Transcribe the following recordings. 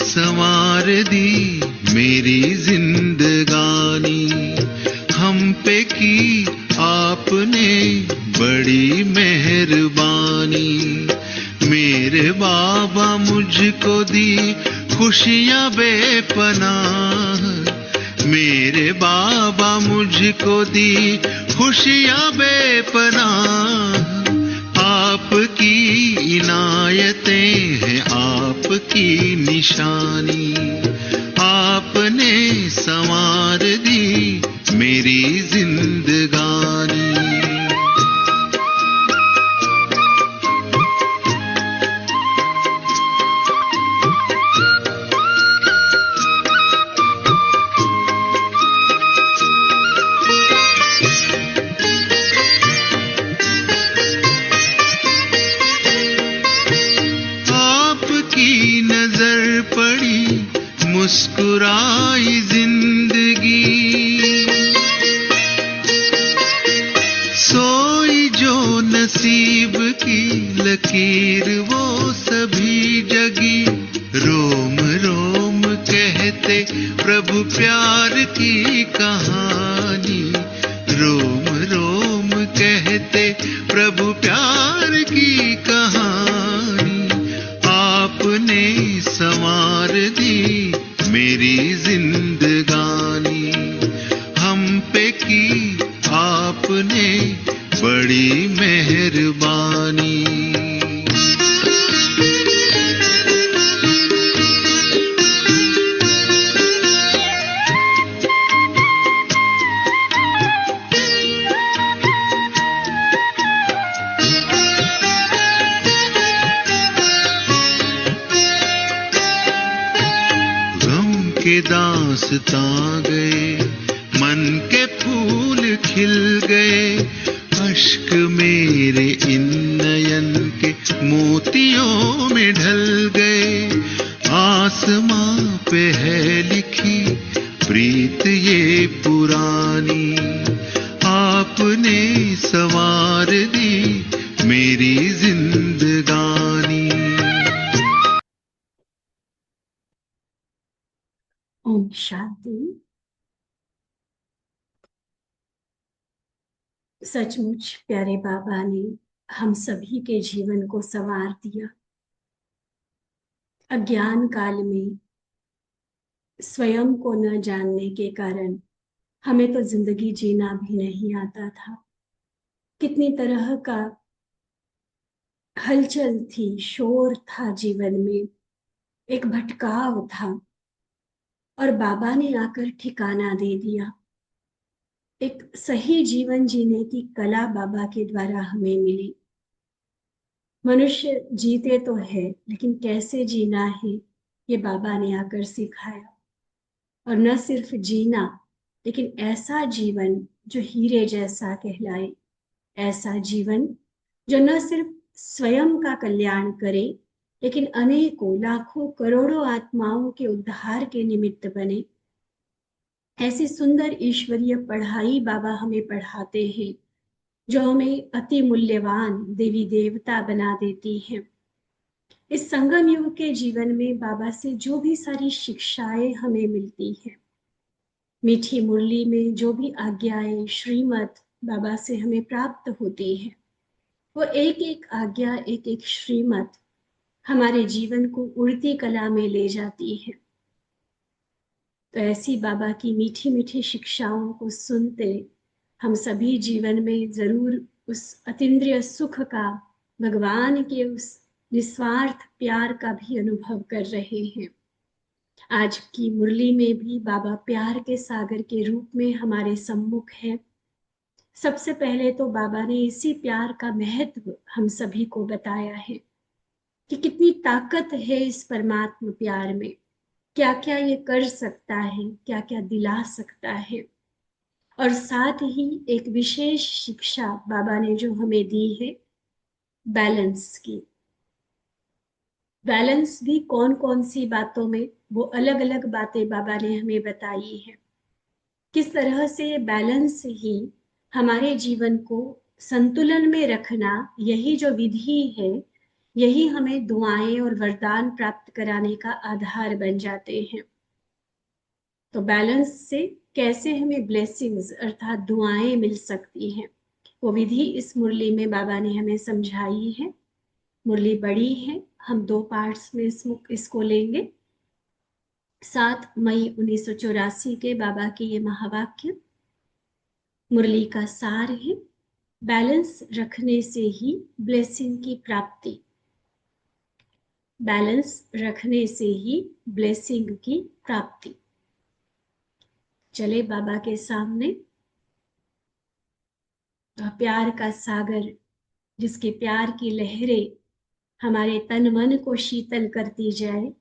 संवार दी मेरी जिंदगानी, हम पे की आपने बड़ी मेहरबानी। मेरे बाबा मुझको दी खुशियां बेपनाह, मेरे बाबा मुझको दी खुशियां बेपनाह। आपकी इनायतें हैं आपकी निशानी, आपने संवार दी मेरी जिंदगानी। मुस्कुराई जिंदगी, सोई जो नसीब की लकीर वो सभी जगी। रोम रोम कहते प्रभु प्यार की कहानी, रोम रोम कहते प्रभु प्यार की कहानी। आपने संवार दी मेरी जिंदगानी, हम पे की आपने बड़ी मेहरबानी। के दास्तां गए, मन के फूल खिल गए, अश्क मेरे इन नयन के मोतियों में ढल गए। आसमां पे है लिखी प्रीत ये पुरानी, आपने संवार दी मेरी जिंदगानी। ओम शांति। सचमुच प्यारे बाबा ने हम सभी के जीवन को संवार दिया। अज्ञान काल में स्वयं को न जानने के कारण हमें तो जिंदगी जीना भी नहीं आता था। कितनी तरह का हलचल थी, शोर था जीवन में, एक भटकाव था, और बाबा ने आकर ठिकाना दे दिया। एक सही जीवन जीने की कला बाबा के द्वारा हमें मिली। मनुष्य जीते तो है, लेकिन कैसे जीना है ये बाबा ने आकर सिखाया। और न सिर्फ जीना, लेकिन ऐसा जीवन जो हीरे जैसा कहलाए, ऐसा जीवन जो न सिर्फ स्वयं का कल्याण करे, लेकिन अनेकों लाखों करोड़ों आत्माओं के उद्धार के निमित्त बने। ऐसी सुंदर ईश्वरीय पढ़ाई बाबा हमें पढ़ाते हैं, जो हमें अति मूल्यवान देवी देवता बना देती है। इस संगम युग के जीवन में बाबा से जो भी सारी शिक्षाएं हमें मिलती है, मीठी मुरली में जो भी आज्ञाएं श्रीमत बाबा से हमें प्राप्त होती है, वो एक एक आज्ञा, एक एक श्रीमत हमारे जीवन को उड़ती कला में ले जाती है। तो ऐसी बाबा की मीठी मीठी शिक्षाओं को सुनते हम सभी जीवन में जरूर उस अतीन्द्रिय सुख का, भगवान के उस निस्वार्थ प्यार का भी अनुभव कर रहे हैं। आज की मुरली में भी बाबा प्यार के सागर के रूप में हमारे सम्मुख है। सबसे पहले तो बाबा ने इसी प्यार का महत्व हम सभी को बताया है कि कितनी ताकत है इस परमात्मा प्यार में, क्या क्या ये कर सकता है, क्या क्या दिला सकता है। और साथ ही एक विशेष शिक्षा बाबा ने जो हमें दी है, बैलेंस की। बैलेंस भी कौन कौन सी बातों में, वो अलग अलग बातें बाबा ने हमें बताई है। किस तरह से बैलेंस ही हमारे जीवन को संतुलन में रखना, यही जो विधि है, यही हमें दुआएं और वरदान प्राप्त कराने का आधार बन जाते हैं। तो बैलेंस से कैसे हमें ब्लेसिंग्स अर्थात दुआएं मिल सकती हैं, वो विधि इस मुरली में बाबा ने हमें समझाई है। मुरली बड़ी है, हम 2 पार्ट्स में इसको लेंगे। 7 मई 1984 के बाबा के ये महावाक्य मुरली का सार है। बैलेंस रखने से ही ब्लेसिंग की प्राप्ति, बैलेंस रखने से ही ब्लेसिंग की प्राप्ति। चले बाबा के सामने, प्यार का सागर, जिसके प्यार की लहरें हमारे तन मन को शीतल करती जाए,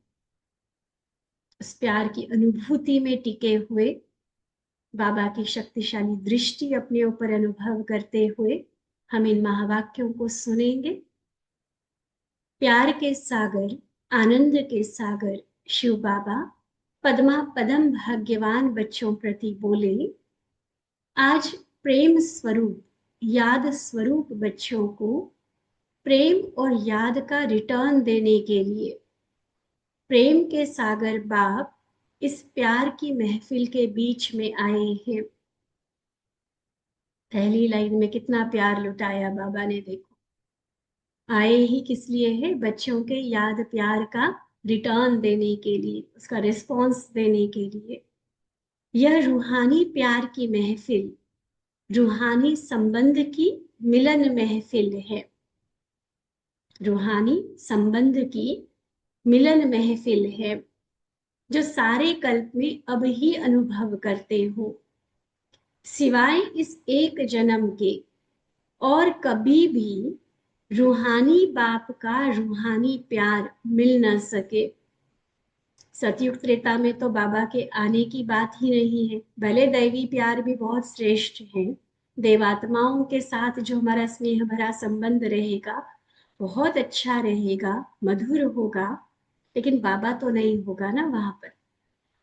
उस प्यार की अनुभूति में टिके हुए बाबा की शक्तिशाली दृष्टि अपने ऊपर अनुभव करते हुए हम इन महावाक्यों को सुनेंगे। प्यार के सागर, आनंद के सागर शिव बाबा पद्मा पदम भाग्यवान बच्चों प्रति बोले, आज प्रेम स्वरूप, याद स्वरूप बच्चों को प्रेम और याद का रिटर्न देने के लिए प्रेम के सागर बाप इस प्यार की महफिल के बीच में आए हैं। पहली लाइन में कितना प्यार लुटाया बाबा ने, देखो। आए ही किस लिए है? बच्चों के याद प्यार का रिटर्न देने के लिए, उसका रिस्पॉन्स देने के लिए। यह रूहानी प्यार की महफिल, रूहानी संबंध की मिलन महफिल है। रूहानी संबंध की मिलन महफिल है, जो सारे कल्प में अब ही अनुभव करते हो। सिवाय इस एक जन्म के और कभी भी रूहानी बाप का रूहानी प्यार मिल न सके। सतयुग त्रेता में तो बाबा के आने की बात ही नहीं है। भले दैवी प्यार भी बहुत श्रेष्ठ है, देवात्माओं के साथ जो हमारा स्नेह भरा संबंध रहेगा बहुत अच्छा रहेगा, मधुर होगा, लेकिन बाबा तो नहीं होगा ना वहां पर।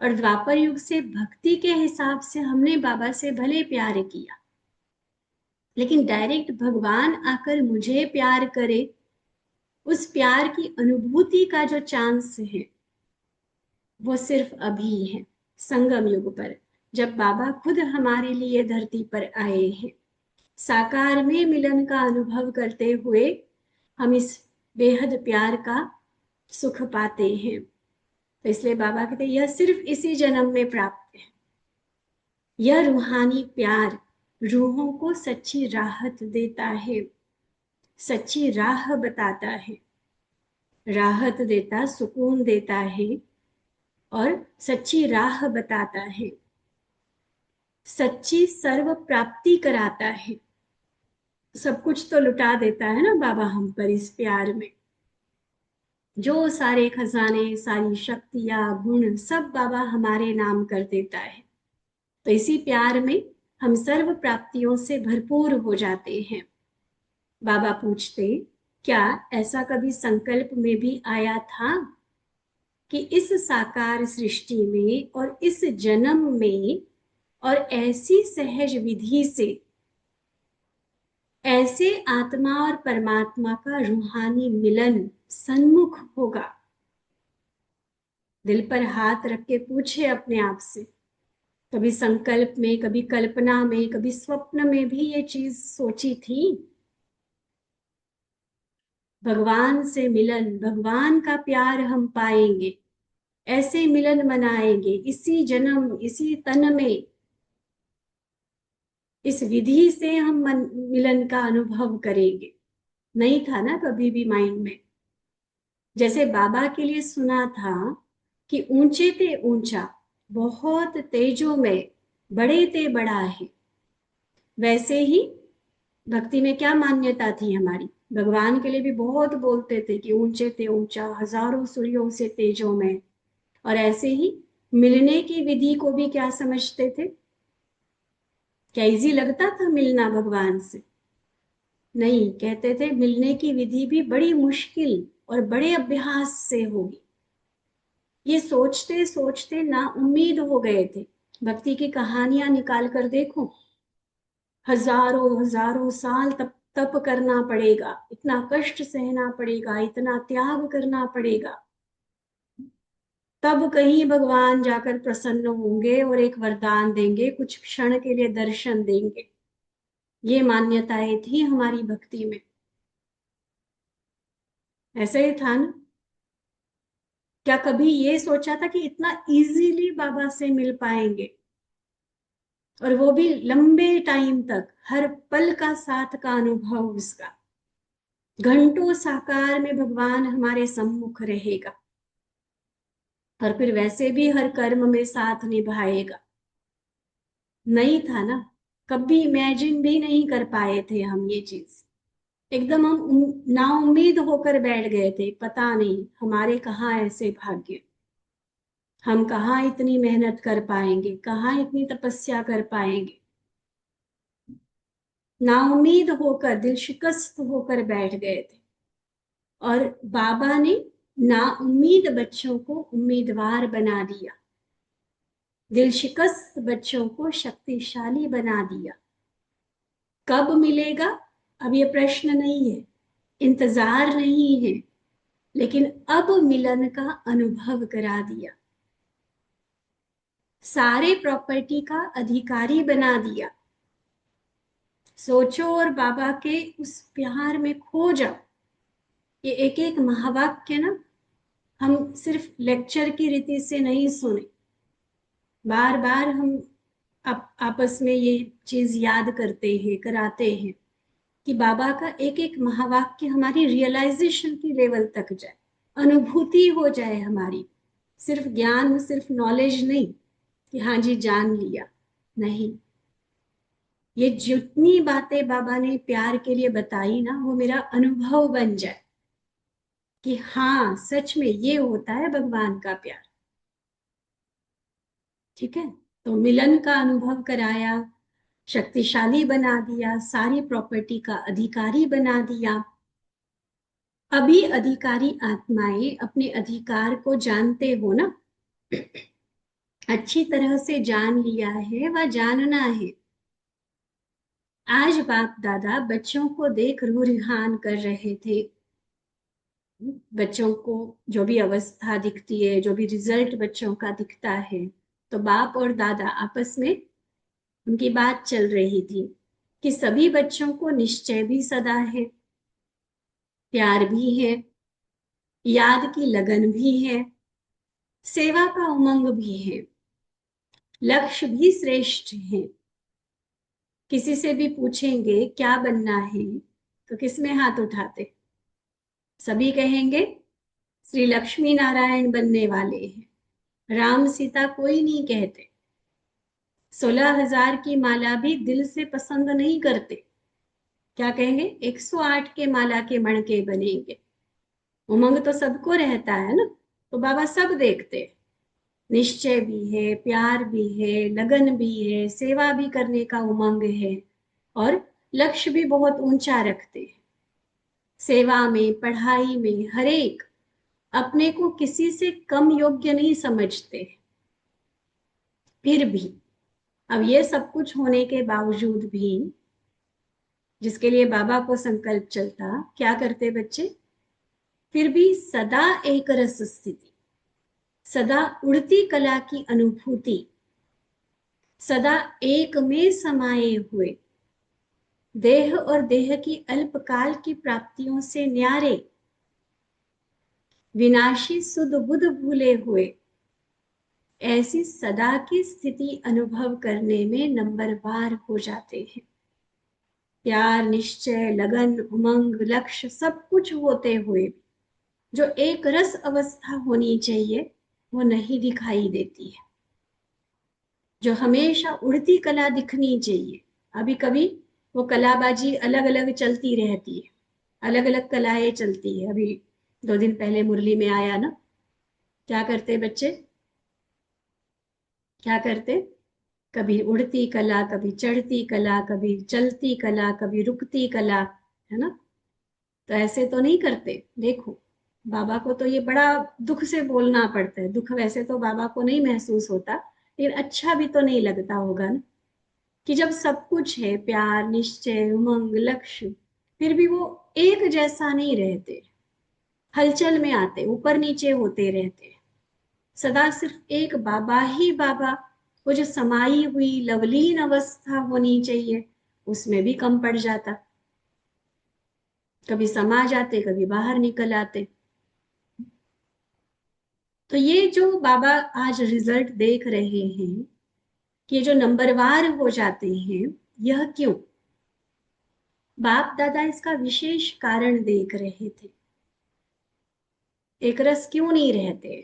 और द्वापर युग से भक्ति के हिसाब से हमने बाबा से भले प्यार किया, लेकिन डायरेक्ट भगवान आकर मुझे प्यार करे, उस प्यार की अनुभूति का जो चांस है वो सिर्फ अभी है, संगम युग पर, जब बाबा खुद हमारे लिए धरती पर आए हैं। साकार में मिलन का अनुभव करते हुए हम इस बेहद प्यार का सुख पाते हैं। तो इसलिए बाबा कहते हैं यह सिर्फ इसी जन्म में प्राप्त है। यह रूहानी प्यार रूहों को सच्ची राहत देता है, सच्ची राह बताता है, राहत देता, सुकून देता है और सच्ची राह बताता है, सच्ची सर्व प्राप्ति कराता है। सब कुछ तो लुटा देता है ना बाबा हम पर इस प्यार में। जो सारे खजाने, सारी शक्तियां, गुण सब बाबा हमारे नाम कर देता है। तो इसी प्यार में हम सर्व प्राप्तियों से भरपूर हो जाते हैं। बाबा पूछते, क्या ऐसा कभी संकल्प में भी आया था कि इस साकार सृष्टि में और इस जन्म में और ऐसी सहज विधि से ऐसे आत्मा और परमात्मा का रूहानी मिलन सन्मुख होगा? दिल पर हाथ रख के पूछे अपने आप से, कभी संकल्प में, कभी कल्पना में, कभी स्वप्न में भी ये चीज सोची थी? भगवान से मिलन, भगवान का प्यार हम पाएंगे, ऐसे मिलन मनाएंगे इसी जन्म, इसी तन में, इस विधि से हम मिलन का अनुभव करेंगे। नहीं था ना कभी भी माइंड में। जैसे बाबा के लिए सुना था कि ऊंचे ते ऊंचा, बहुत तेजों में, बड़े ते बड़ा है, वैसे ही भक्ति में क्या मान्यता थी हमारी? भगवान के लिए भी बहुत बोलते थे कि ऊंचे ते ऊंचा, हजारों सूर्यों से तेजों में। और ऐसे ही मिलने की विधि को भी क्या समझते थे? क्या इजी लगता था मिलना भगवान से? नहीं, कहते थे मिलने की विधि भी बड़ी मुश्किल और बड़े अभ्यास से होगी। ये सोचते सोचते ना उम्मीद हो गए थे। भक्ति की कहानियां निकाल कर देखो, हजारों हजारों साल तब तप करना पड़ेगा, इतना कष्ट सहना पड़ेगा, इतना त्याग करना पड़ेगा, तब कहीं भगवान जाकर प्रसन्न होंगे और एक वरदान देंगे, कुछ क्षण के लिए दर्शन देंगे। ये मान्यताएं थी हमारी भक्ति में। ऐसे ही था ना? क्या कभी ये सोचा था कि इतना इजीली बाबा से मिल पाएंगे, और वो भी लंबे टाइम तक, हर पल का साथ का अनुभव उसका, घंटों साकार में भगवान हमारे सम्मुख रहेगा, और फिर वैसे भी हर कर्म में साथ निभाएगा। नहीं था ना? कभी इमेजिन भी नहीं कर पाए थे हम ये चीज। एकदम हम नाउम्मीद होकर बैठ गए थे, पता नहीं हमारे कहाँ ऐसे भाग्य, हम कहाँ इतनी मेहनत कर पाएंगे, कहाँ इतनी तपस्या कर पाएंगे। नाउम्मीद होकर, दिल शिकस्त होकर बैठ गए थे, और बाबा ने नाउम्मीद बच्चों को उम्मीदवार बना दिया, दिल शिकस्त बच्चों को शक्तिशाली बना दिया। कब मिलेगा अब ये प्रश्न नहीं है, इंतजार नहीं है, लेकिन अब मिलन का अनुभव करा दिया, सारे प्रॉपर्टी का अधिकारी बना दिया। सोचो और बाबा के उस प्यार में खो जाओ। ये एक एक महावाक्य ना हम सिर्फ लेक्चर की रीति से नहीं सुने, बार बार हम आपस में ये चीज याद करते हैं, कराते हैं, कि बाबा का एक एक महावाक्य हमारी रियलाइजेशन की लेवल तक जाए, अनुभूति हो जाए हमारी, सिर्फ ज्ञान, सिर्फ नॉलेज नहीं कि हाँ जी जान लिया, नहीं। ये जितनी बातें बाबा ने प्यार के लिए बताई ना, वो मेरा अनुभव बन जाए कि हाँ सच में ये होता है भगवान का प्यार। ठीक है? तो मिलन का अनुभव कराया, शक्तिशाली बना दिया, सारी प्रॉपर्टी का अधिकारी बना दिया। अभी अधिकारी आत्माएं अपने अधिकार को जानते हो ना, अच्छी तरह से जान लिया है व जानना है। आज बाप दादा बच्चों को देख रूरिहान कर रहे थे। बच्चों को जो भी अवस्था दिखती है, जो भी रिजल्ट बच्चों का दिखता है, तो बाप और दादा आपस में उनकी बात चल रही थी कि सभी बच्चों को निश्चय भी सदा है, प्यार भी है, याद की लगन भी है, सेवा का उमंग भी है, लक्ष्य भी श्रेष्ठ है। किसी से भी पूछेंगे क्या बनना है, तो किसमें हाथ उठाते? सभी कहेंगे श्री लक्ष्मी नारायण बनने वाले हैं। राम सीता कोई नहीं कहते। 16,000 की माला भी दिल से पसंद नहीं करते। क्या कहेंगे? 108 के माला के मणके बनेंगे। उमंग तो सबको रहता है ना, तो बाबा सब देखते हैं। निश्चय भी है, प्यार भी है, लगन भी है, सेवा भी करने का उमंग है, और लक्ष्य भी बहुत ऊंचा रखते हैं। सेवा में, पढ़ाई में, हरेक अपने को किसी से कम योग्य नहीं समझते। फिर भी अब ये सब कुछ होने के बावजूद भी, जिसके लिए बाबा को संकल्प चलता, क्या करते बच्चे? फिर भी सदा एक रस स्थिति, सदा उड़ती कला की अनुभूति, सदा एक में समाये हुए, देह और देह की अल्पकाल की प्राप्तियों से न्यारे, विनाशी सुध बुध भूले हुए, ऐसी सदा की स्थिति अनुभव करने में नंबरवार हो जाते हैं। प्यार, निश्चय, लगन, उमंग, लक्ष्य सब कुछ होते हुए जो एक रस अवस्था होनी चाहिए वो नहीं दिखाई देती है। जो हमेशा उड़ती कला दिखनी चाहिए, अभी कभी वो कलाबाजी अलग अलग चलती रहती है, अलग अलग कलाएं चलती है। अभी 2 दिन पहले मुरली में आया ना, क्या करते बच्चे? क्या करते? कभी उड़ती कला, कभी चढ़ती कला, कभी चलती कला, कभी रुकती कला, है ना? तो ऐसे तो नहीं करते। देखो बाबा को तो ये बड़ा दुख से बोलना पड़ता है। दुख वैसे तो बाबा को नहीं महसूस होता, लेकिन अच्छा भी तो नहीं लगता होगा ना, कि जब सब कुछ है, प्यार, निश्चय, उमंग, लक्ष्य, फिर भी वो एक जैसा नहीं रहते, हलचल में आते, ऊपर नीचे होते रहते। सदा सिर्फ एक बाबा ही बाबा, वो जो समाई हुई लवलीन अवस्था होनी चाहिए उसमें भी कम पड़ जाता। कभी समा जाते, कभी बाहर निकल आते। तो ये जो बाबा आज रिजल्ट देख रहे हैं कि ये जो नंबरवार हो जाते हैं, यह क्यों? बाप दादा इसका विशेष कारण देख रहे थे। एक रस क्यों नहीं रहते?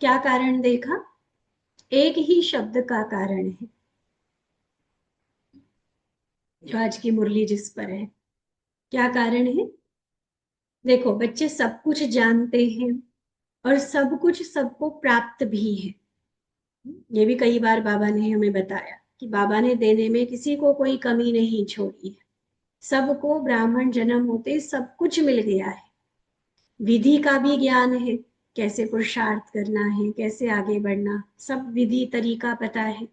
क्या कारण देखा? एक ही शब्द का कारण है जो आज की मुरली जिस पर है। क्या कारण है? देखो, बच्चे सब कुछ जानते हैं और सब कुछ सबको प्राप्त भी है। ये भी कई बार बाबा ने हमें बताया कि बाबा ने देने में किसी को कोई कमी नहीं छोड़ी है। सबको ब्राह्मण जन्म होते सब कुछ मिल गया है। विधि का भी ज्ञान है, कैसे पुरुषार्थ करना है, कैसे आगे बढ़ना, सब विधि तरीका पता है।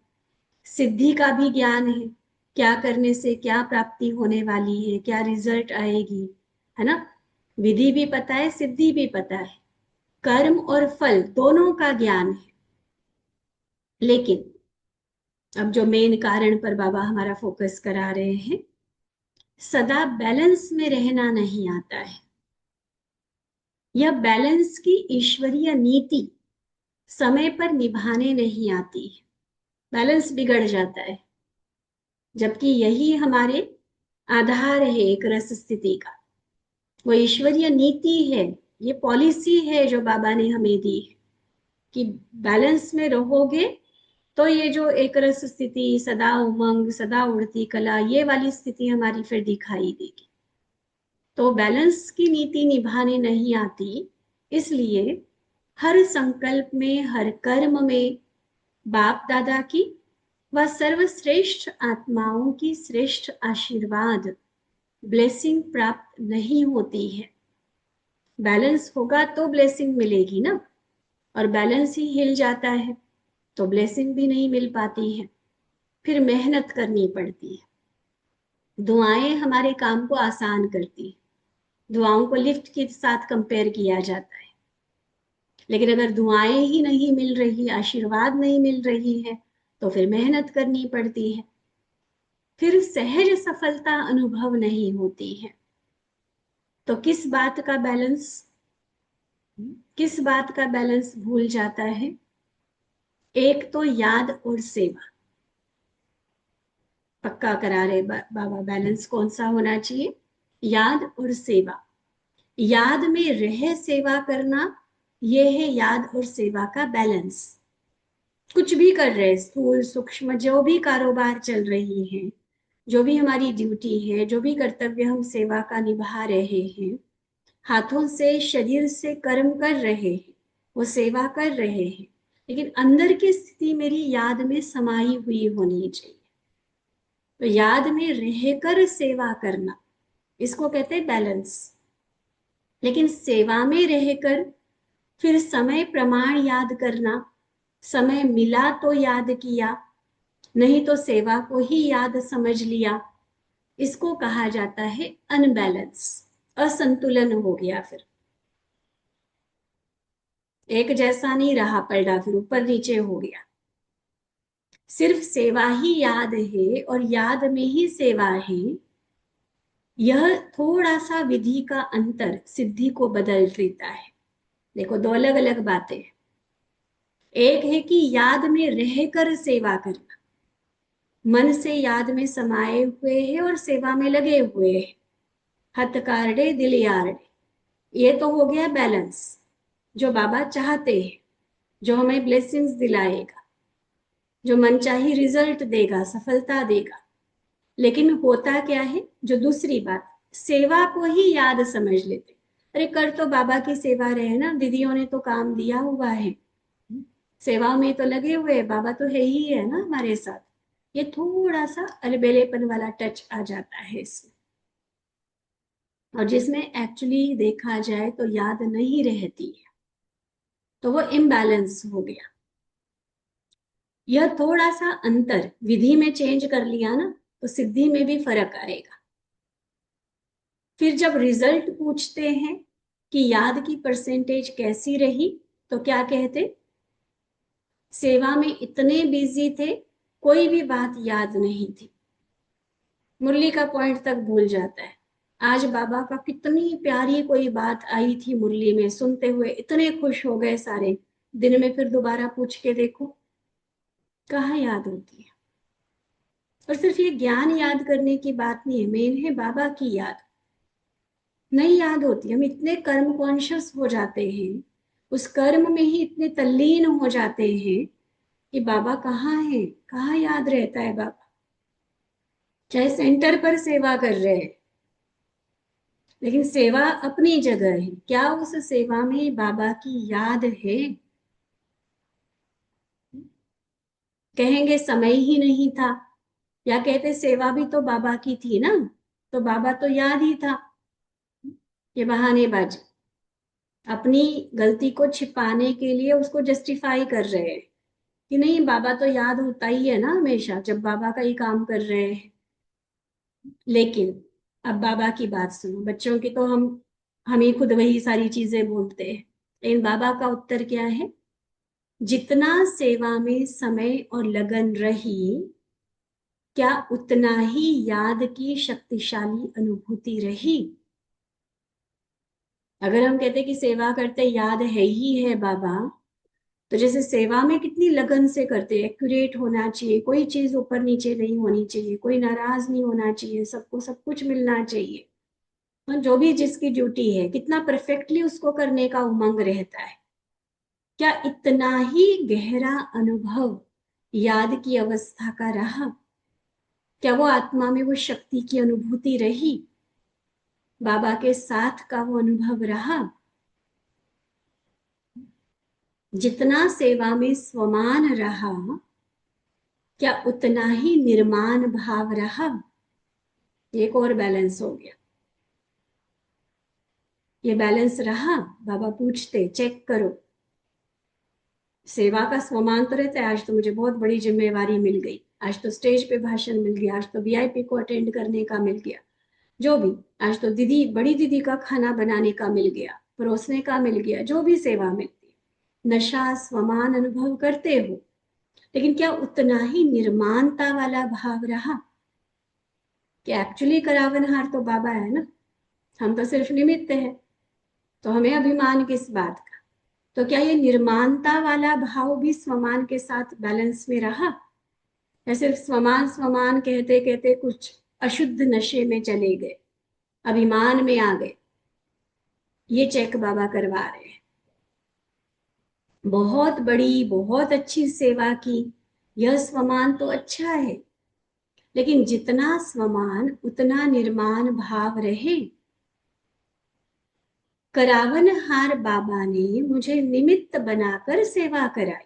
सिद्धि का भी ज्ञान है, क्या करने से क्या प्राप्ति होने वाली है, क्या रिजल्ट आएगी, है ना। विधि भी पता है, सिद्धि भी पता है, कर्म और फल दोनों का ज्ञान है। लेकिन अब जो मेन कारण पर बाबा हमारा फोकस करा रहे हैं, सदा बैलेंस में रहना नहीं आता है। यह बैलेंस की ईश्वरीय नीति समय पर निभाने नहीं आती है, बैलेंस बिगड़ जाता है। जबकि यही हमारे आधार है एक रस स्थिति का, वो ईश्वरीय नीति है, ये पॉलिसी है जो बाबा ने हमें दी है कि बैलेंस में रहोगे तो ये जो एक रस स्थिति, सदा उमंग, सदा उड़ती कला, ये वाली स्थिति हमारी फिर दिखाई देगी। तो बैलेंस की नीति निभाने नहीं आती, इसलिए हर संकल्प में, हर कर्म में बाप दादा की व सर्वश्रेष्ठ आत्माओं की श्रेष्ठ आशीर्वाद, ब्लेसिंग प्राप्त नहीं होती है। बैलेंस होगा तो ब्लेसिंग मिलेगी ना, और बैलेंस ही हिल जाता है तो ब्लेसिंग भी नहीं मिल पाती है, फिर मेहनत करनी पड़ती है। दुआएं हमारे काम को आसान करती है, दुआओं को लिफ्ट के साथ कंपेयर किया जाता है। लेकिन अगर दुआएं ही नहीं मिल रही, आशीर्वाद नहीं मिल रही है, तो फिर मेहनत करनी पड़ती है, फिर सहज सफलता अनुभव नहीं होती है। तो किस बात का बैलेंस, किस बात का बैलेंस भूल जाता है? एक तो याद और सेवा। पक्का करा रहे बाबा, बैलेंस कौन सा होना चाहिए? याद और सेवा। याद में रह सेवा करना, यह है याद और सेवा का बैलेंस। कुछ भी कर रहे, स्थूल सूक्ष्म जो भी कारोबार चल रही है, जो भी हमारी ड्यूटी है, जो भी कर्तव्य हम सेवा का निभा रहे हैं, हाथों से शरीर से कर्म कर रहे हैं, वो सेवा कर रहे हैं, लेकिन अंदर की स्थिति मेरी याद में समाई हुई होनी चाहिए। तो याद में रहकर सेवा करना, इसको कहते हैं बैलेंस। लेकिन सेवा में रहकर फिर समय प्रमाण याद करना, समय मिला तो याद किया, नहीं तो सेवा को ही याद समझ लिया, इसको कहा जाता है अनबैलेंस, असंतुलन हो गया। फिर एक जैसा नहीं रहा पलड़ा, फिर ऊपर नीचे हो गया। सिर्फ सेवा ही याद है और याद में ही सेवा है, यह थोड़ा सा विधि का अंतर सिद्धि को बदल देता है। देखो, दो अलग अलग बातें। एक है कि याद में रहकर सेवा करना, मन से याद में समाये हुए हैं और सेवा में लगे हुए हैं, हथ कारडे दिल यारडे, ये तो हो गया बैलेंस, जो बाबा चाहते हैं, जो हमें ब्लेसिंग्स दिलाएगा, जो मनचाही रिजल्ट देगा, सफलता देगा। लेकिन होता क्या है, जो दूसरी बात, सेवा को ही याद समझ लेते, अरे कर तो बाबा की सेवा रहे ना, दीदियों ने तो काम दिया हुआ है, सेवा में तो लगे हुए, बाबा तो है ही है ना हमारे साथ। ये थोड़ा सा अलबेलेपन वाला टच आ जाता है इसमें, और जिसमें एक्चुअली देखा जाए तो याद नहीं रहती है, तो वो इम्बैलेंस हो गया। यह थोड़ा सा अंतर विधि में चेंज कर लिया ना, तो सिद्धि में भी फर्क आएगा। फिर जब रिजल्ट पूछते हैं कि याद की परसेंटेज कैसी रही, तो क्या कहते? सेवा में इतने बिजी थे, कोई भी बात याद नहीं थी, मुरली का पॉइंट तक भूल जाता है। आज बाबा का कितनी प्यारी कोई बात आई थी मुरली में, सुनते हुए इतने खुश हो गए सारे, दिन में फिर दोबारा पूछ के देखो, कहाँ याद होती है। और सिर्फ ये ज्ञान याद करने की बात नहीं है, मेन है बाबा की याद नहीं याद होती। हम इतने कर्म कॉन्शियस हो जाते हैं, उस कर्म में ही इतने तल्लीन हो जाते हैं कि बाबा कहाँ है, कहाँ याद रहता है बाबा। चाहे सेंटर पर सेवा कर रहे हैं, लेकिन सेवा अपनी जगह है, क्या उस सेवा में बाबा की याद है? कहेंगे समय ही नहीं था, या कहते सेवा भी तो बाबा की थी ना, तो बाबा तो याद ही था। ये बहानेबाजी, अपनी गलती को छिपाने के लिए उसको जस्टिफाई कर रहे हैं कि नहीं, बाबा तो याद होता ही है ना हमेशा, जब बाबा का ही काम कर रहे हैं। लेकिन अब बाबा की बात सुनो, बच्चों की तो हम ही खुद वही सारी चीजें बोलते हैं, लेकिन बाबा का उत्तर क्या है? जितना सेवा में समय और लगन रही, क्या उतना ही याद की शक्तिशाली अनुभूति रही? अगर हम कहते कि सेवा करते याद है ही है बाबा, तो जैसे सेवा में कितनी लगन से करते, एक्यूरेट होना चाहिए, कोई चीज ऊपर नीचे नहीं होनी चाहिए, कोई नाराज नहीं होना चाहिए, सबको सब कुछ मिलना चाहिए, और जो भी जिसकी ड्यूटी है कितना परफेक्टली उसको करने का उमंग रहता है। क्या इतना ही गहरा अनुभव याद की अवस्था का रहा? क्या वो आत्मा में वो शक्ति की अनुभूति रही? बाबा के साथ का वो अनुभव रहा? जितना सेवा में स्वमान रहा, क्या उतना ही निर्माण भाव रहा? एक और बैलेंस हो गया, ये बैलेंस रहा? बाबा पूछते, चेक करो। सेवा का स्वमान तो रहता है, आज तो मुझे बहुत बड़ी जिम्मेवारी मिल गई, आज तो स्टेज पे भाषण मिल गया, आज तो वीआईपी को अटेंड करने का मिल गया, जो भी, आज तो दीदी, बड़ी दीदी का खाना बनाने का मिल गया, परोसने का मिल गया, जो भी सेवा मिलती है, नशा स्वमान अनुभव करते हो, लेकिन क्या उतना ही निर्माणता वाला भाव रहा? कि एक्चुअली करावनहार तो बाबा है ना, हम तो सिर्फ निमित्त है, तो हमें अभिमान किस बात का? तो क्या ये निर्माणता वाला भाव भी स्वमान के साथ बैलेंस में रहा, या सिर्फ स्वमान स्वमान कहते कहते कुछ अशुद्ध नशे में चले गए, अभिमान में आ गए? ये चेक बाबा करवा रहे हैं। बहुत बड़ी, बहुत अच्छी सेवा की, यह स्वमान तो अच्छा है, लेकिन जितना स्वमान उतना निर्माण भाव रहे। करावनहार बाबा ने मुझे निमित्त बनाकर सेवा कराई,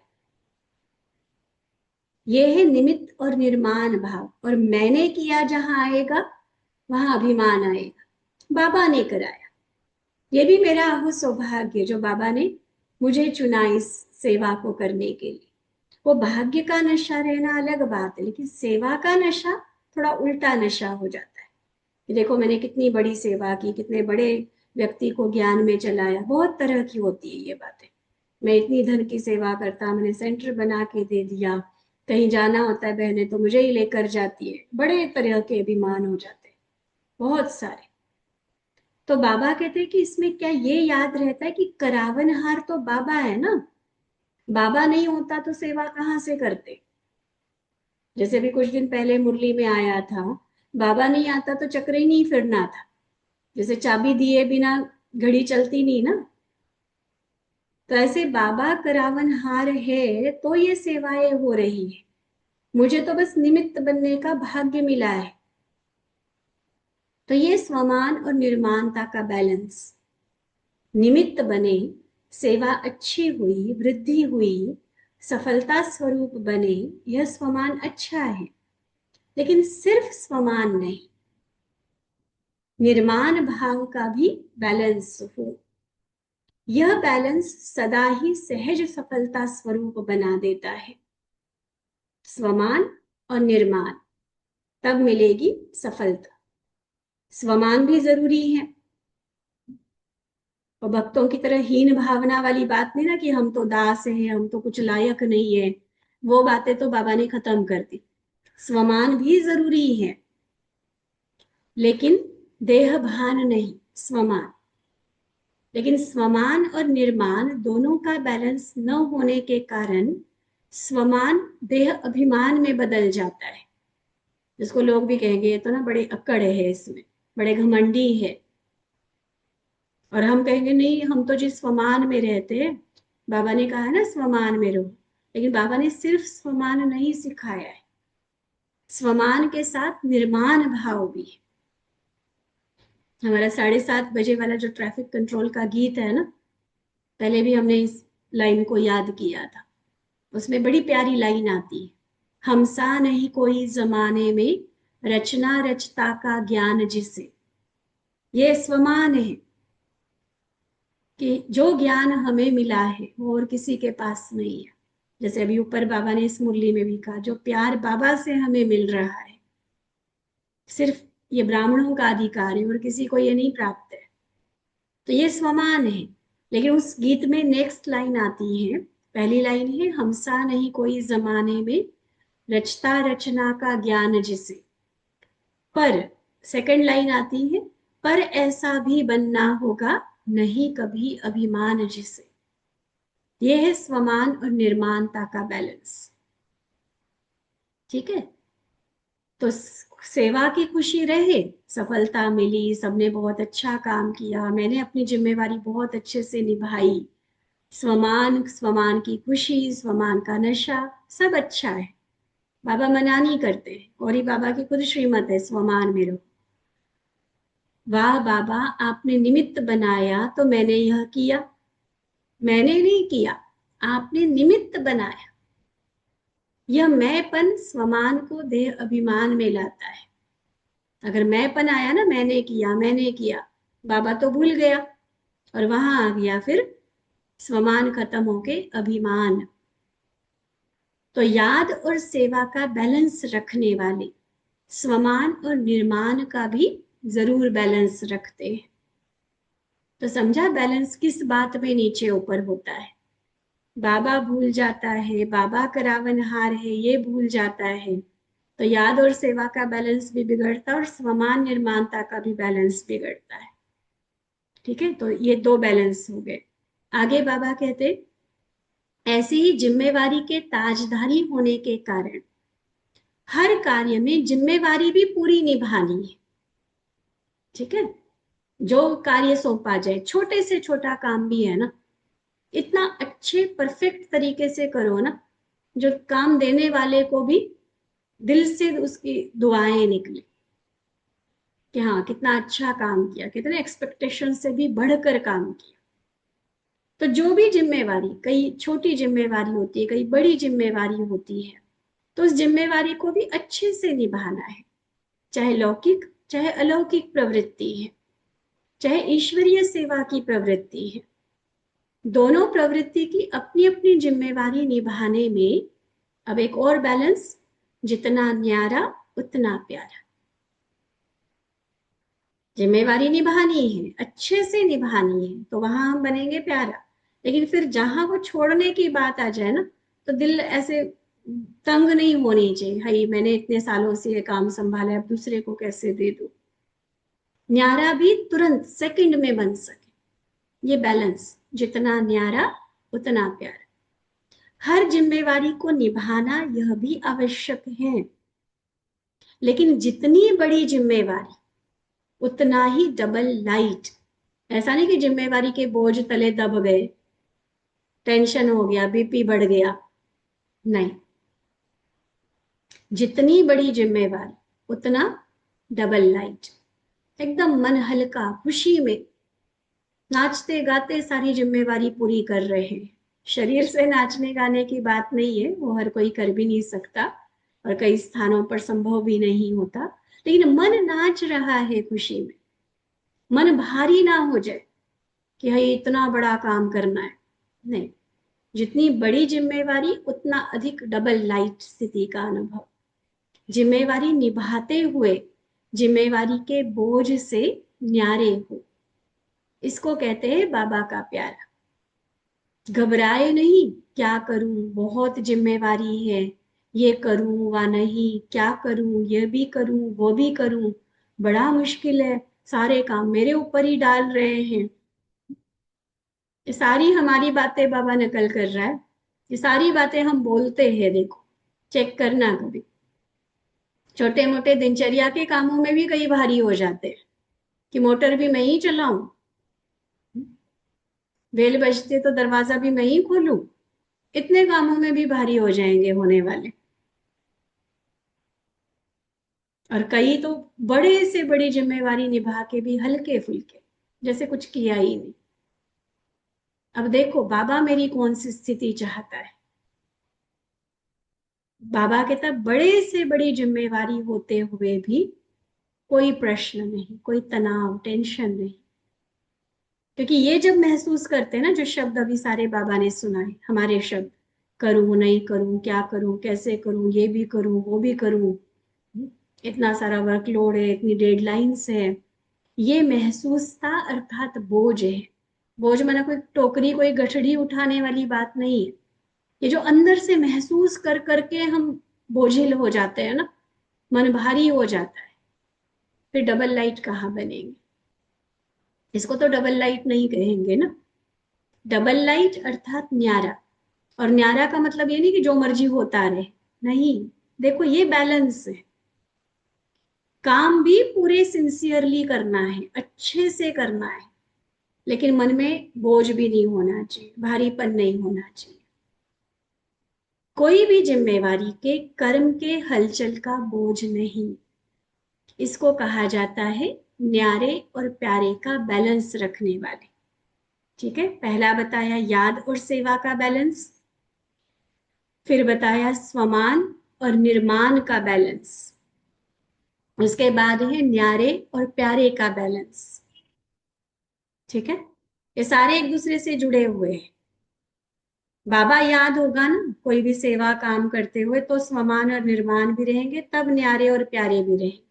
यह है निमित्त और निर्माण भाव, और मैंने किया जहां आएगा वहां अभिमान आएगा। बाबा ने कराया, ये भी मेरा अहो सौभाग्य जो बाबा ने मुझे चुना इस सेवा को करने के लिए। वो भाग्य का नशा रहना अलग बात है, लेकिन सेवा का नशा थोड़ा उल्टा नशा हो जाता है कि देखो मैंने कितनी बड़ी सेवा की, कितने बड़े व्यक्ति को ज्ञान में चलाया, बहुत तरह की होती है ये बातें। मैं इतनी धन की सेवा करता, मैंने सेंटर बना के दे दिया, कहीं जाना होता है बहने तो मुझे ही लेकर जाती है, बड़े तरह के अभिमान हो जाते हैं बहुत सारे। तो बाबा कहते हैं कि इसमें क्या ये याद रहता है कि करावनहार तो बाबा है ना, बाबा नहीं होता तो सेवा कहाँ से करते? जैसे भी कुछ दिन पहले मुरली में आया था, बाबा नहीं आता तो चक्र ही नहीं फिरना था, जैसे चाबी दिए बिना घड़ी चलती नहीं ना। तो ऐसे बाबा करावनहार है तो ये सेवाएं हो रही है, मुझे तो बस निमित्त बनने का भाग्य मिला है। तो ये स्वमान और निर्माणता का बैलेंस, निमित्त बने, सेवा अच्छी हुई, वृद्धि हुई, सफलता स्वरूप बने, यह स्वमान अच्छा है, लेकिन सिर्फ स्वमान नहीं, निर्माण भाव का भी बैलेंस हो। यह बैलेंस सदा ही सहज सफलता स्वरूप बना देता है। स्वमान और निर्माण, तब मिलेगी सफलता। स्वमान भी जरूरी है। और भक्तों की तरह हीन भावना वाली बात नहीं ना कि हम तो दास हैं, हम तो कुछ लायक नहीं है, वो बातें तो बाबा ने खत्म कर दी। स्वमान भी जरूरी है, लेकिन देह भान नहीं, स्वमान। लेकिन स्वमान और निर्माण दोनों का बैलेंस न होने के कारण स्वमान देह अभिमान में बदल जाता है, जिसको लोग भी कहेंगे ये तो ना बड़े अक्कड़ है, इसमें बड़े घमंडी है। और हम कहेंगे नहीं, हम तो जिस स्वमान में रहते हैं, बाबा ने कहा है ना स्वमान में रहो, लेकिन बाबा ने सिर्फ स्वमान नहीं सिखाया है, स्वमान के साथ निर्माण भाव भी है। हमारा 7:30 बजे वाला जो ट्रैफिक कंट्रोल का गीत है ना, पहले भी हमने इस लाइन को याद किया था। उसमें बड़ी प्यारी लाइन आती है, हमसा नहीं कोई जमाने में, रचना रचता का ज्ञान जिसे। ये स्वमान है कि जो ज्ञान हमें मिला है वो और किसी के पास नहीं है। जैसे अभी ऊपर बाबा ने इस मुरली में भी कहा, जो प्यार बाबा से हमें मिल रहा है, सिर्फ ये ब्राह्मणों का अधिकार है और किसी को ये नहीं प्राप्त है। तो ये स्वमान है। लेकिन उस गीत में नेक्स्ट लाइन आती है, पहली लाइन है हमसा नहीं कोई जमाने में, रचता रचना का ज्ञान जिसे। पर सेकंड लाइन आती है, पर ऐसा भी बनना होगा नहीं कभी अभिमान जिसे। ये है स्वमान और निर्माणता का बैलेंस। ठीक है, तो सेवा की खुशी रहे, सफलता मिली, सबने बहुत अच्छा काम किया, मैंने अपनी जिम्मेवारी बहुत अच्छे से निभाई, स्वमान स्वमान की खुशी, स्वमान का नशा, सब अच्छा है। बाबा मना नहीं करते, और ही बाबा की खुद श्रीमत है, स्वमान में रहो। वाह बाबा, आपने निमित्त बनाया तो मैंने यह किया। मैंने नहीं किया, आपने निमित्त बनाया। यह मैंपन स्वमान को देह अभिमान में लाता है। अगर मैंपन आया ना, मैंने किया, बाबा तो भूल गया और वहां आ गया फिर स्वमान खत्म होके अभिमान। तो याद और सेवा का बैलेंस रखने वाले स्वमान और निर्माण का भी जरूर बैलेंस रखते हैं। तो समझा बैलेंस किस बात में नीचे ऊपर होता है। बाबा भूल जाता है, बाबा करावनहार है, ये भूल जाता है, तो याद और सेवा का बैलेंस भी बिगड़ता है और स्वमान निर्माणता का भी बैलेंस बिगड़ता है। ठीक है, तो ये दो बैलेंस हो गए। आगे बाबा कहते, ऐसे ही जिम्मेवारी के ताजधारी होने के कारण हर कार्य में जिम्मेवारी भी पूरी निभानी है। ठीक है, जो कार्य सौंपा जाए, छोटे से छोटा काम भी है ना, इतना अच्छे परफेक्ट तरीके से करो ना, जो काम देने वाले को भी दिल से उसकी दुआएं निकले कि हाँ कितना अच्छा काम किया, कितने एक्सपेक्टेशन से भी बढ़कर काम किया। तो जो भी जिम्मेवारी, कई छोटी जिम्मेवारी होती है, कई बड़ी जिम्मेवारी होती है, तो उस जिम्मेवारी को भी अच्छे से निभाना है। चाहे लौकिक चाहे अलौकिक प्रवृत्ति है, चाहे ईश्वरीय सेवा की प्रवृत्ति है, दोनों प्रवृत्ति की अपनी अपनी जिम्मेवारी निभाने में अब एक और बैलेंस, जितना न्यारा उतना प्यारा। जिम्मेवारी निभानी है, अच्छे से निभानी है, तो वहां हम बनेंगे प्यारा। लेकिन फिर जहां वो छोड़ने की बात आ जाए ना, तो दिल ऐसे तंग नहीं होनी चाहिए, हाई मैंने इतने सालों से ये काम संभाला है, अब दूसरे को कैसे दे दूं। न्यारा भी तुरंत सेकंड में बन सके, ये बैलेंस, जितना न्यारा उतना प्यारा। हर जिम्मेवारी को निभाना यह भी आवश्यक है, लेकिन जितनी बड़ी जिम्मेवारी उतना ही डबल लाइट। ऐसा नहीं कि जिम्मेवारी के बोझ तले दब गए, टेंशन हो गया, बीपी बढ़ गया, नहीं। जितनी बड़ी जिम्मेवारी उतना डबल लाइट, एकदम मन हल्का, खुशी में नाचते गाते सारी जिम्मेवारी पूरी कर रहे हैं। शरीर से नाचने गाने की बात नहीं है, वो हर कोई कर भी नहीं सकता और कई स्थानों पर संभव भी नहीं होता, लेकिन मन नाच रहा है खुशी में। मन भारी ना हो जाए कि भाई इतना बड़ा काम करना है, नहीं। जितनी बड़ी जिम्मेवारी उतना अधिक डबल लाइट स्थिति का अनुभव। जिम्मेवारी निभाते हुए जिम्मेवारी के बोझ से न्यारे हो, इसको कहते हैं बाबा का प्यारा। घबराए नहीं, क्या करूं, बहुत जिम्मेवारी है, ये करूं व नहीं, क्या करूं, ये भी करूं वो भी करूं, बड़ा मुश्किल है, सारे काम मेरे ऊपर ही डाल रहे हैं। ये सारी हमारी बातें बाबा नकल कर रहा है। ये सारी बातें हम बोलते हैं, देखो चेक करना कभी। छोटे मोटे दिनचर्या के कामों में भी कई भारी हो जाते हैं कि मोटर भी मैं ही चलाऊं, बेल बजते तो दरवाजा भी मैं ही खोलूं, इतने कामों में भी भारी हो जाएंगे होने वाले। और कई तो बड़े से बड़ी जिम्मेवारी निभा के भी हल्के फुल्के, जैसे कुछ किया ही नहीं। अब देखो बाबा मेरी कौन सी स्थिति चाहता है। बाबा के तब बड़े से बड़ी जिम्मेवारी होते हुए भी कोई प्रश्न नहीं, कोई तनाव टेंशन नहीं। क्योंकि ये जब महसूस करते हैं ना, जो शब्द अभी सारे बाबा ने सुनाए, हमारे शब्द, करूं नहीं करूं, क्या करूं, कैसे करूं, ये भी करूं वो भी करूं, इतना सारा वर्कलोड है, इतनी डेडलाइंस है, ये महसूसता अर्थात बोझ है। बोझ माना कोई टोकरी कोई गठड़ी उठाने वाली बात नहीं है। ये जो अंदर से महसूस कर करके हम बोझिल हो जाते हैं ना, मन भारी हो जाता है, फिर डबल लाइट कहाँ बनेंगे। इसको तो डबल लाइट नहीं कहेंगे ना। डबल लाइट अर्थात न्यारा। और न्यारा का मतलब ये नहीं कि जो मर्जी होता रहे, नहीं। देखो ये बैलेंस है। काम भी पूरे सिंसियरली करना है, अच्छे से करना है, लेकिन मन में बोझ भी नहीं होना चाहिए, भारीपन नहीं होना चाहिए। कोई भी जिम्मेवारी के कर्म के हलचल का बोझ नहीं। इसको कहा जाता है न्यारे और प्यारे का बैलेंस रखने वाले। ठीक है, पहला बताया याद और सेवा का बैलेंस, फिर बताया स्वमान और निर्माण का बैलेंस, उसके बाद है न्यारे और प्यारे का बैलेंस। ठीक है, ये सारे एक दूसरे से जुड़े हुए हैं। बाबा याद होगा ना, कोई भी सेवा काम करते हुए तो स्वमान और निर्माण भी रहेंगे, तब न्यारे और प्यारे भी रहेंगे।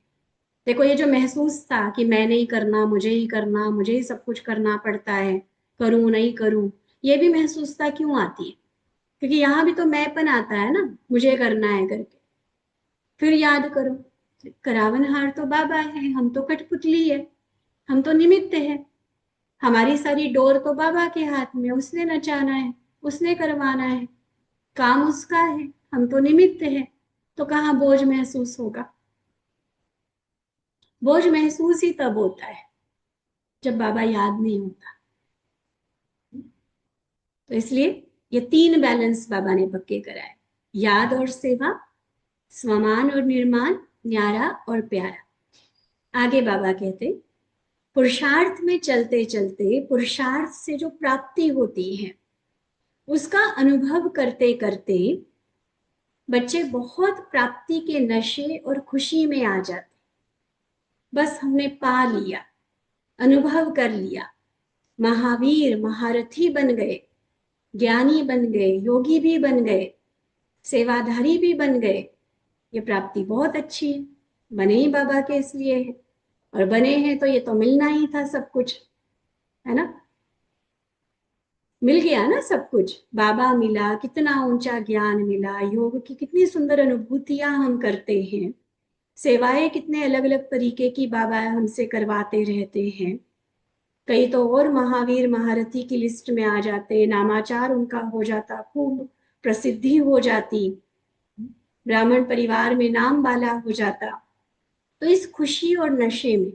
देखो ये जो महसूस था कि मैं नहीं करना, मुझे ही करना, मुझे ही सब कुछ करना पड़ता है, करूं नहीं करूं, ये भी महसूसता क्यों आती है? क्योंकि यहाँ भी तो मैंपन आता है ना, मुझे करना है करके। फिर याद करो, करावनहार तो बाबा है, हम तो कठपुतली है, हम तो निमित्त है। हमारी सारी डोर तो बाबा के हाथ में, उसने नचाना है, उसने करवाना है, काम उसका है, हम तो निमित्त है। तो कहाँ बोझ महसूस होगा? बोझ महसूस ही तब होता है जब बाबा याद नहीं होता। तो इसलिए ये तीन बैलेंस बाबा ने पक्के कराए, याद और सेवा, स्वमान और निर्माण, न्यारा और प्यारा। आगे बाबा कहते, पुरुषार्थ में चलते चलते पुरुषार्थ से जो प्राप्ति होती है उसका अनुभव करते करते बच्चे बहुत प्राप्ति के नशे और खुशी में आ जाते। बस हमने पा लिया, अनुभव कर लिया, महावीर महारथी बन गए, ज्ञानी बन गए, योगी भी बन गए, सेवाधारी भी बन गए। ये प्राप्ति बहुत अच्छी है, बने ही बाबा के इसलिए है, और बने हैं तो ये तो मिलना ही था सब कुछ, है ना। मिल गया ना सब कुछ, बाबा मिला, कितना ऊंचा ज्ञान मिला, योग की कितनी सुंदर अनुभूतियां हम करते हैं, सेवाएं कितने अलग अलग तरीके की बाबा हमसे करवाते रहते हैं। कई तो और महावीर महारथी की लिस्ट में आ जाते, नामाचार उनका हो जाता, खूब प्रसिद्धि हो जाती, ब्राह्मण परिवार में नाम वाला हो जाता। तो इस खुशी और नशे में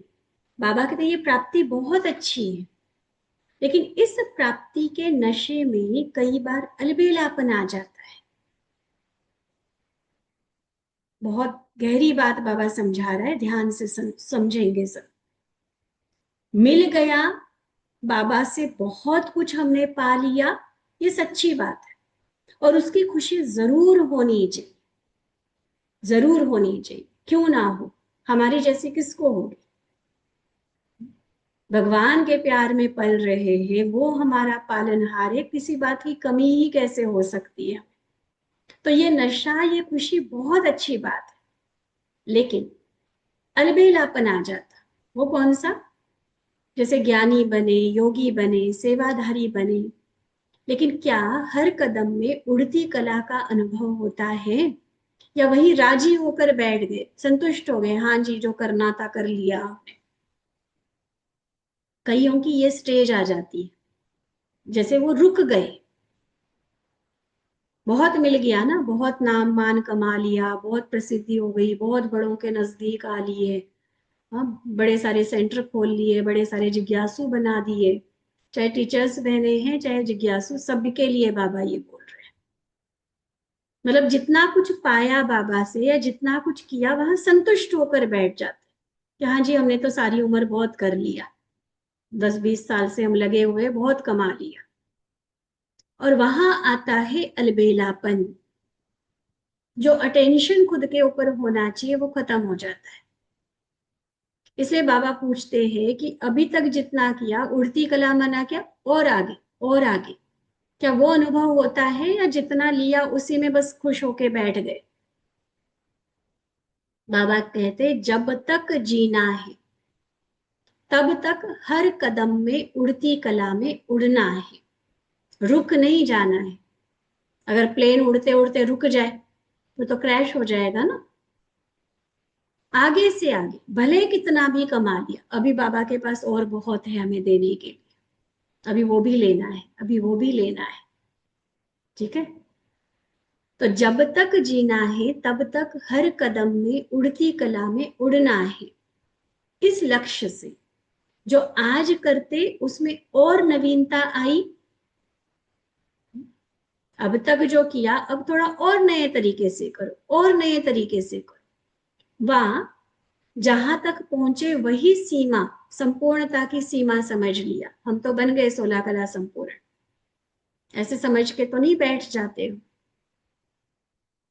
बाबा कहते ये प्राप्ति बहुत अच्छी है, लेकिन इस प्राप्ति के नशे में कई बार अलबेलापन आ जाता है। बहुत गहरी बात बाबा समझा रहा है, ध्यान से समझेंगे सब। मिल गया बाबा से, बहुत कुछ हमने पा लिया, ये सच्ची बात है, और उसकी खुशी जरूर होनी चाहिए, जरूर होनी चाहिए, क्यों ना हो, हमारी जैसी किसको होगी। भगवान के प्यार में पल रहे हैं, वो हमारा पालनहार है, किसी बात की कमी ही कैसे हो सकती है। तो ये नशा, ये खुशी बहुत अच्छी बात है, लेकिन अलबेलापन आ जाता। वो कौन सा? जैसे ज्ञानी बने, योगी बने, सेवाधारी बने, लेकिन क्या हर कदम में उड़ती कला का अनुभव होता है, या वही राजी होकर बैठ गए, संतुष्ट हो गए, हाँ जी जो करना था कर लिया आपने? कईयों की ये स्टेज आ जाती है, जैसे वो रुक गए, बहुत मिल गया ना, बहुत नाम मान कमा लिया, बहुत प्रसिद्धि हो गई, बहुत बड़ों के नजदीक आ लिए, हाँ, बड़े सारे सेंटर खोल लिए, बड़े सारे जिज्ञासु बना दिए, चाहे टीचर्स बहने हैं चाहे जिज्ञासु, सबके लिए बाबा ये बोल रहे हैं। मतलब जितना कुछ पाया बाबा से या जितना कुछ किया, वहां संतुष्ट होकर बैठ जाते कि हाँ जी हमने तो सारी उम्र बहुत कर लिया, 10-20 साल से हम लगे हुए, बहुत कमा लिया। और वहां आता है अलबेलापन, जो अटेंशन खुद के ऊपर होना चाहिए वो खत्म हो जाता है। इसलिए बाबा पूछते हैं कि अभी तक जितना किया, उड़ती कला मना क्या, और आगे और आगे, क्या वो अनुभव होता है, या जितना लिया उसी में बस खुश होके बैठ गए? बाबा कहते जब तक जीना है तब तक हर कदम में उड़ती कला में उड़ना है, रुक नहीं जाना है। अगर प्लेन उड़ते उड़ते रुक जाए तो क्रैश हो जाएगा ना। आगे से आगे, भले कितना भी कमा लिया, अभी बाबा के पास और बहुत है हमें देने के लिए, अभी वो भी लेना है, अभी वो भी लेना है। ठीक है, तो जब तक जीना है तब तक हर कदम में उड़ती कला में उड़ना है, इस लक्ष्य से जो आज करते उसमें और नवीनता आई। अब तक जो किया अब थोड़ा और नए तरीके से करो, और नए तरीके से करो। वहां जहां तक पहुंचे वही सीमा, संपूर्णता की सीमा समझ लिया, हम तो बन गए 16 कला संपूर्ण, ऐसे समझ के तो नहीं बैठ जाते हो।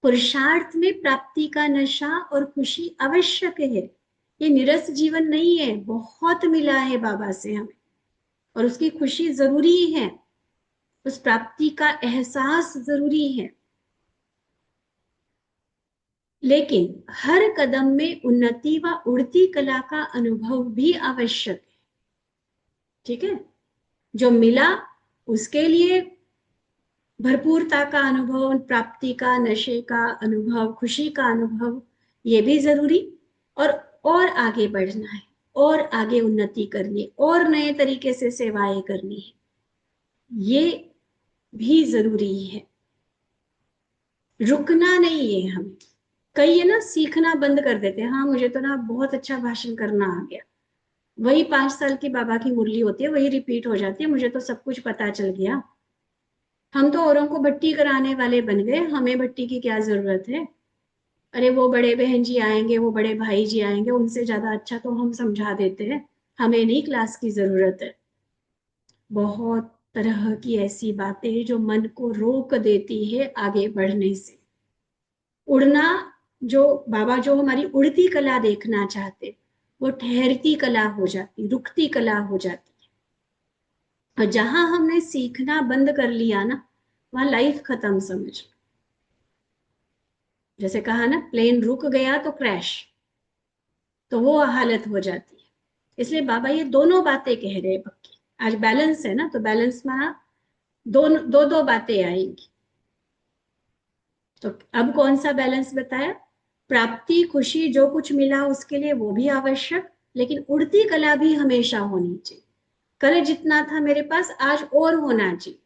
पुरुषार्थ में प्राप्ति का नशा और खुशी आवश्यक है, ये निरस जीवन नहीं है, बहुत मिला है बाबा से हमें, और उसकी खुशी जरूरी है, उस प्राप्ति का एहसास जरूरी है। लेकिन हर कदम में उन्नति व उड़ती कला का अनुभव भी आवश्यक है। ठीक है, जो मिला उसके लिए भरपूरता का अनुभव, प्राप्ति का, नशे का अनुभव, खुशी का अनुभव, ये भी जरूरी। और आगे बढ़ना है, और आगे उन्नति करनी है, और नए तरीके से सेवाएं करनी है, ये भी जरूरी है। रुकना नहीं है हमें। कई है ना सीखना बंद कर देते हैं, हाँ मुझे तो ना बहुत अच्छा भाषण करना आ गया, वही 5 साल की बाबा की मुरली होती है, वही रिपीट हो जाती है, मुझे तो सब कुछ पता चल गया। हम तो औरों को भट्टी कराने वाले बन गए, हमें भट्टी की क्या जरूरत है? अरे वो बड़े बहन जी आएंगे, वो बड़े भाई जी आएंगे, उनसे ज्यादा अच्छा तो हम समझा देते हैं, हमें नहीं क्लास की जरूरत है। बहुत तरह की ऐसी बातें जो मन को रोक देती है आगे बढ़ने से। उड़ना, जो बाबा जो हमारी उड़ती कला देखना चाहते, वो ठहरती कला हो जाती, रुकती कला हो जाती है। और जहां हमने सीखना बंद कर लिया ना, वहां लाइफ खत्म समझ लो। जैसे कहा ना, प्लेन रुक गया तो क्रैश, तो वो हालत हो जाती है। इसलिए बाबा ये दोनों बातें कह रहे हैं पक्की। आज बैलेंस है ना, तो बैलेंस में दो दो दो बातें आएंगी। तो अब कौन सा बैलेंस बताया? प्राप्ति, खुशी, जो कुछ मिला उसके लिए वो भी आवश्यक, लेकिन उड़ती कला भी हमेशा होनी चाहिए। कल जितना था मेरे पास आज और होना चाहिए।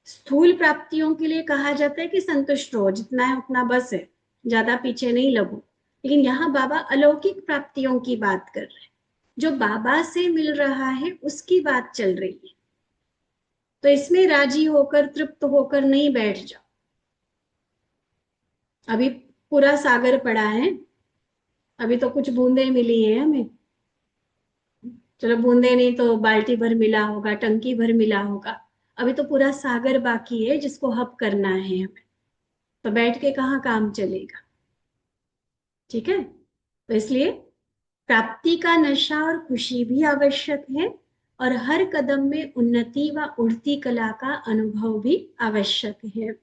स्थूल प्राप्तियों के लिए कहा जाता है कि संतुष्ट रहो, जितना है उतना बस है, ज्यादा पीछे नहीं लगो। लेकिन यहाँ बाबा अलौकिक प्राप्तियों की बात कर रहे हैं, जो बाबा से मिल रहा है उसकी बात चल रही है। तो इसमें राजी होकर, तृप्त होकर नहीं बैठ जाओ। अभी पूरा सागर पड़ा है, अभी तो कुछ बूंदे मिली है हमें, चलो बूंदे नहीं तो बाल्टी भर मिला होगा, टंकी भर मिला होगा, अभी तो पूरा सागर बाकी है जिसको हप करना है हमें। तो बैठ के कहाँ काम चलेगा? ठीक है, तो इसलिए प्राप्ति का नशा और खुशी भी आवश्यक है, और हर कदम में उन्नति व उड़ती कला का अनुभव भी आवश्यक है।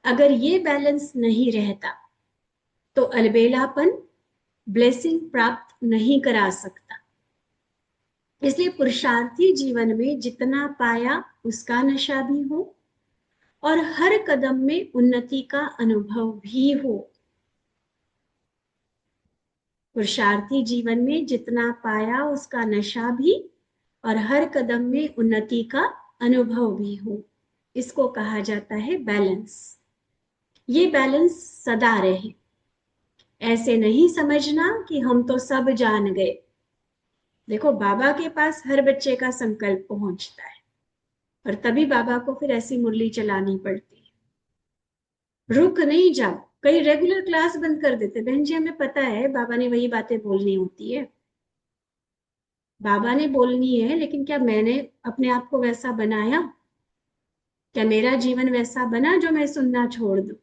अगर ये बैलेंस नहीं रहता तो अलबेलापन ब्लेसिंग प्राप्त नहीं करा सकता। इसलिए पुरुषार्थी जीवन में जितना पाया उसका नशा भी हो और हर कदम में उन्नति का अनुभव भी हो। पुरुषार्थी जीवन में जितना पाया उसका नशा भी और हर कदम में उन्नति का अनुभव भी हो। इसको कहा जाता है बैलेंस। ये बैलेंस सदा रहे। ऐसे नहीं समझना कि हम तो सब जान गए। देखो, बाबा के पास हर बच्चे का संकल्प पहुंचता है और तभी बाबा को फिर ऐसी मुरली चलानी पड़ती है। रुक नहीं जाओ। कई रेगुलर क्लास बंद कर देते, बहन जी हमें पता है बाबा ने वही बातें बोलनी होती है, बाबा ने बोलनी है, लेकिन क्या मैंने अपने आप को वैसा बनाया? क्या मेरा जीवन वैसा बना जो मैं सुनना छोड़ दूं?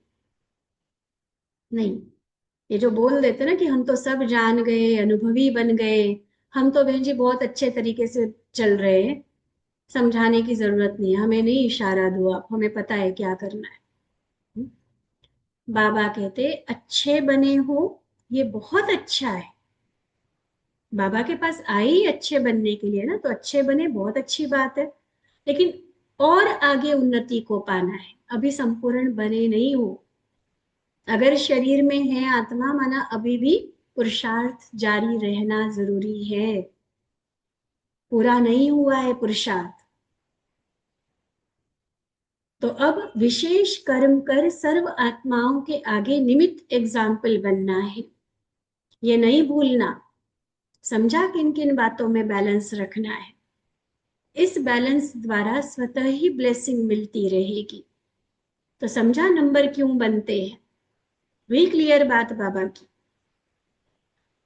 नहीं। ये जो बोल देते ना कि हम तो सब जान गए, अनुभवी बन गए, हम तो बहन जी बहुत अच्छे तरीके से चल रहे हैं, समझाने की जरूरत नहीं है, हमें नहीं इशारा दो आप, हमें पता है क्या करना है। बाबा कहते अच्छे बने हो, ये बहुत अच्छा है। बाबा के पास आए ही अच्छे बनने के लिए ना, तो अच्छे बने, बहुत अच्छी बात है। लेकिन और आगे उन्नति को पाना है, अभी संपूर्ण बने नहीं हो। अगर शरीर में है आत्मा, माना अभी भी पुरुषार्थ जारी रहना जरूरी है। पूरा नहीं हुआ है पुरुषार्थ। तो अब विशेष कर्म कर सर्व आत्माओं के आगे निमित्त एग्जाम्पल बनना है। ये नहीं भूलना। समझा किन किन बातों में बैलेंस रखना है। इस बैलेंस द्वारा स्वतः ही ब्लेसिंग मिलती रहेगी। तो समझा नंबर क्यों बनते हैं? वही क्लियर बात बाबा की।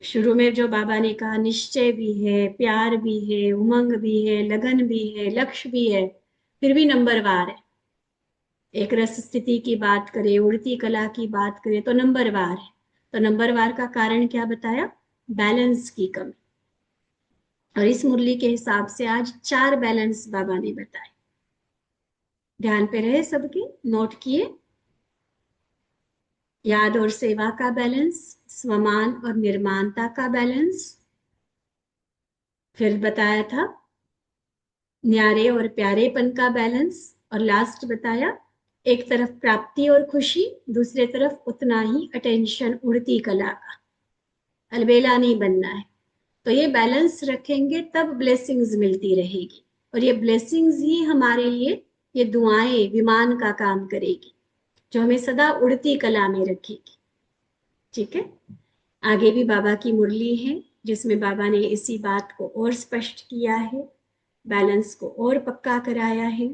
शुरू में जो बाबा ने कहा, निश्चय भी है, प्यार भी है, उमंग भी है, लगन भी है, लक्ष्य भी है, फिर भी नंबरवार है। एक रस स्थिति की बात करें, उड़ती कला की बात करें तो नंबरवार है। तो नंबरवार का कारण क्या बताया? बैलेंस की कमी। और इस मुरली के हिसाब से आज 4 बैलेंस बाबा ने बताए। ध्यान पे रहे सबके, नोट किए? याद और सेवा का बैलेंस, स्वमान और निर्माणता का बैलेंस, फिर बताया था न्यारे और प्यारेपन का बैलेंस, और लास्ट बताया एक तरफ प्राप्ति और खुशी, दूसरे तरफ उतना ही अटेंशन, उड़ती कला का। अलबेला नहीं बनना है। तो ये बैलेंस रखेंगे तब ब्लेसिंग्स मिलती रहेगी, और ये ब्लेसिंग्स ही हमारे लिए ये दुआएं विमान का काम करेगी, जो हमें सदा उड़ती कला में रखेगी। ठीक है? आगे भी बाबा की मुरली है जिसमें बाबा ने इसी बात को और स्पष्ट किया है, बैलेंस को और पक्का कराया है।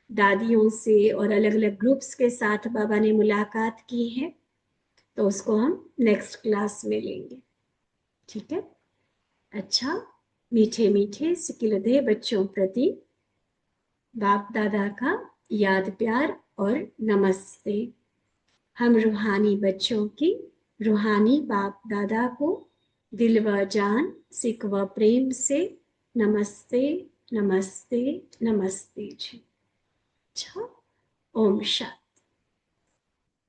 दादियों से और अलग अलग ग्रुप्स के साथ बाबा ने मुलाकात की है, तो उसको हम नेक्स्ट क्लास में लेंगे। ठीक है? अच्छा, मीठे मीठे सिकिलधे बच्चों प्रति बाप दादा का याद प्यार और नमस्ते। हम रूहानी बच्चों की रूहानी बाप दादा को दिल व जान, सिक व प्रेम से नमस्ते नमस्ते नमस्ते जी। अच्छा, ओम शांति।